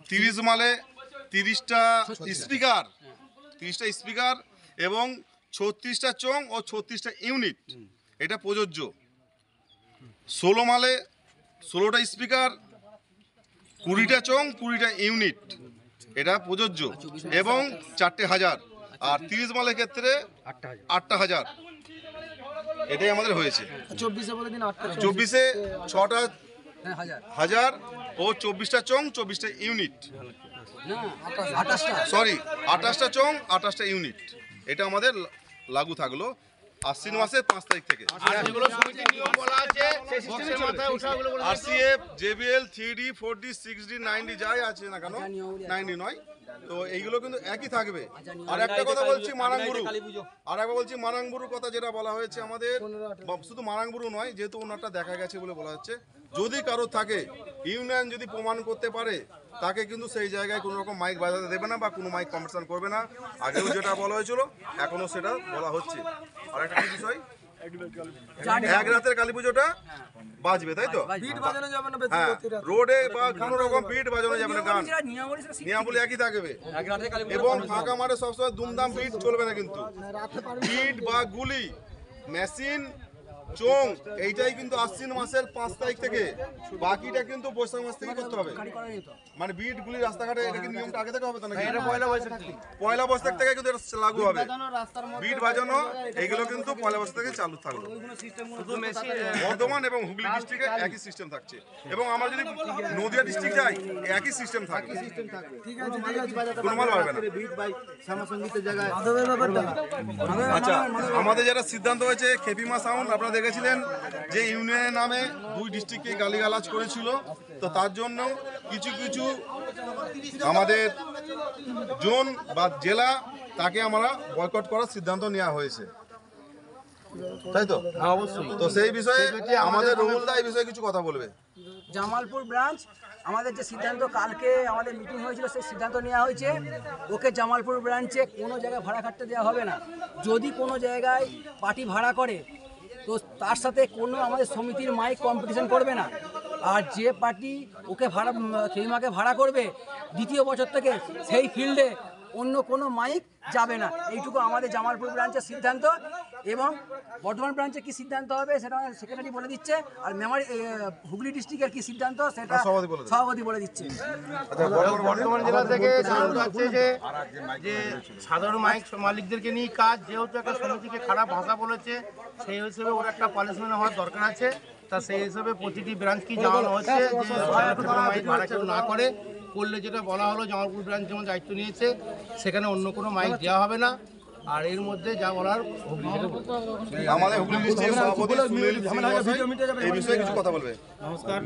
30 মালে 30টা স্পিকার এবং 36টা চং ও 36টা ইউনিট, এটা প্রযোজ্য। 16 মালে 16টা স্পিকার, 20টা চং, 20টা ইউনিট, এটা প্রযোজ্য এবং 4টে হাজার। আর 30 মালের ক্ষেত্রে 8টা হাজার, এটাই আমাদের হয়েছে। 24-এ 6টা হাজার ও 24টা চং, 24টা ইউনিট, সরি 28টা চং, 28টা ইউনিট, এটা আমাদের লাগু থাকলো আশ্বিন মাসের 5 তারিখ থেকে। RCF, JBL, 3D, 4D, 6D, 9D যাই আছে না কেন, 9D নয় তো এইগুলো কিন্তু একই থাকবে। আর একটা কথা বলছি মারাংবুরুর কথা যেটা বলা হয়েছে আমাদের, শুধু মারাংবুরু নয়, যেহেতু ওনারটা দেখা গেছে বলে বলা হচ্ছে, যদি কারো থাকে ইউনিয়ন যদি প্রমাণ করতে পারে তাকে কিন্তু সেই জায়গায় কোনো রকম মাইক বাজাতে দেবে না বা কোনো মাইক কম্পিটিশন করবে না। আগেও যেটা বলা হয়েছিল এখনো সেটা বলা হচ্ছে। আর একটা বিষয়, এক রাতের কালী পুজোটা বাজবে, তাই তো? হ্যাঁ, রোডে বা কোনো রকম বিট বাজানো যাবে না, গান নিয়মাবলী একই থাকবে। এবং ফাঁকা মাঠে সবসময় দুমদাম বিট চলবে না, কিন্তু বিট বা গুলি, মেশিন, চং, এইটাই কিন্তু আশ্বিন মাসের 5 তারিখ থেকে, বাকিটা কিন্তু বৈশাখ মাস থেকে করতে হবে। মানে বিট গুলি রাস্তাঘাটে, এটা কিন্তু নিয়মটা আগে থেকে হবে তো নাকি? পয়লা বৈশাখ থেকে কিন্তু এটা লাগু হবে। বিট বাজানো এইগুলো কিন্তু পয়লা বৈশাখ থেকে চালু থাকলো। বর্ধমান এবং হুগলি ডিস্ট্রিক্টে একই সিস্টেম থাকছে, এবং আমরা যদি নদিয়া ডিস্ট্রিক্ট যাই একই সিস্টেম থাকবে, কোনো মাল পাবে না। আচ্ছা, আমাদের যেটা সিদ্ধান্ত হয়েছে, খেপিমা সাউন্ড আপনারা দেখেছিলেন যে ইউনিয়নের নামে 2 ডিস্ট্রিক্টকে গালিগালাজ করেছিল, তো তার জন্য কিছু কিছু আমাদের জোন বা জেলা তাকে আমরা বয়কট করার সিদ্ধান্ত নেওয়া হয়েছে, তাই তো? অবশ্যই। তো সেই বিষয়ে আমাদের রুহুলদা এই বিষয়ে কিছু কথা বলবে। জামালপুর ব্রাঞ্চ আমাদের যে সিদ্ধান্ত, কালকে আমাদের মিটিং হয়েছিল, সেই সিদ্ধান্ত নেওয়া হয়েছে, ওকে জামালপুর ব্রাঞ্চে কোনো জায়গায় ভাড়া খাটতে দেওয়া হবে না। যদি কোনো জায়গায় পার্টি ভাড়া করে তো তার সাথে কোনো আমাদের সমিতির মাইক কম্পিটিশন করবে না। আর যে পার্টি ওকে খেমিমাকে ভাড়া করবে, দ্বিতীয় বছর থেকে সেই ফিল্ডে অন্য কোনো মাইক যাবে না। এইটুকু আমাদের জামালপুর ব্রাঞ্চের সিদ্ধান্ত। এবং বর্ধমান ব্রাঞ্চে কি সিদ্ধান্ত হবে সেটা সেক্রেটারি বলে দিচ্ছে, আর হুগলি ডিস্ট্রিক্টের কি সিদ্ধান্ত সেটা সভাপতি বলে দিচ্ছে। বর্ধমান জেলা থেকে যে সাধারণ মাইক মালিকদেরকে নিয়ে কাজ, যেহেতু একটা সমিতিকে খারাপ ভাষা বলেছে, সেই হিসেবে ওর একটা পানিশমেন্ট হওয়ার দরকার আছে। তা সেই হিসেবে প্রতিটি ব্রাঞ্চকে জানানো হচ্ছে যে মাইক ভাড়া কেউ না করলে, যেটা বলা হলো জামালপুর ব্রাঞ্চ যেমন দায়িত্ব নিয়েছে, সেখানে অন্য কোনো মাইক দেওয়া হবে না। আর এর মধ্যে যা বলার আমাদের হুগলি ডিস্ট্রিক্টের সভাপতি সুনীল এই বিষয়ে কিছু কথা বলবে। নমস্কার।